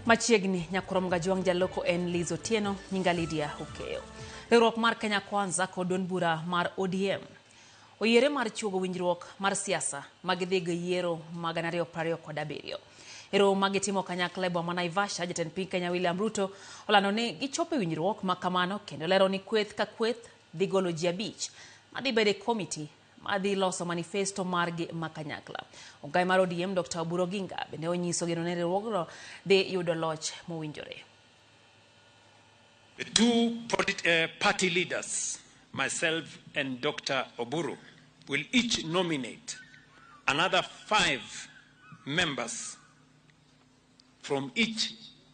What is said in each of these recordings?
Machiegni nyakurom gajuang jaloko en Liz Otieno nyinga Lydia Hukeo. Riwruok mar Kenya Kwanza kod duond bura mar ODM oyiere mar chuogo winjruok mar siasa magidhigo yiero mag 2027. Ero magitimo kanyakla e boma Naivasha, jatend piny Kenya William Ruto olando ni gichopo winjruok makamano kendo lero ni kweth ka kweth dhi golo ji 5 madhi bede komiti madhi loso manifesto margi makanyakla. Ogai mar ODM Dr. Oburu Oginga bende onyiso geno ne riwruogno dhi yudo loch mowinjore. The two party leaders, myself and Dr. Oburu, will each nominate another 5 members from each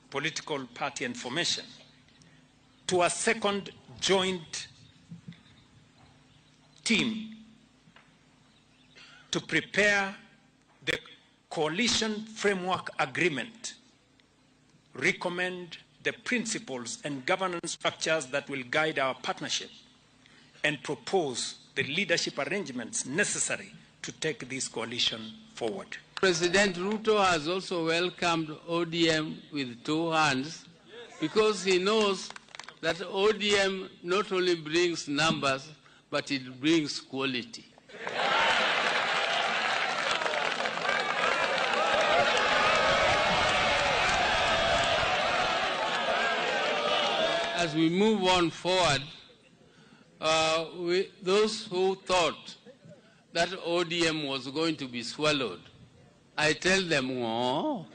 political party and formation to a second joint team to prepare the coalition framework agreement, recommend the principles and governance structures that will guide our partnership, and propose the leadership arrangements necessary to take this coalition forward. President Ruto has also welcomed ODM with 2 hands because he knows that ODM not only brings numbers, but it brings quality. As we move on forward, those who thought that ODM was going to be swallowed, I tell them, oh.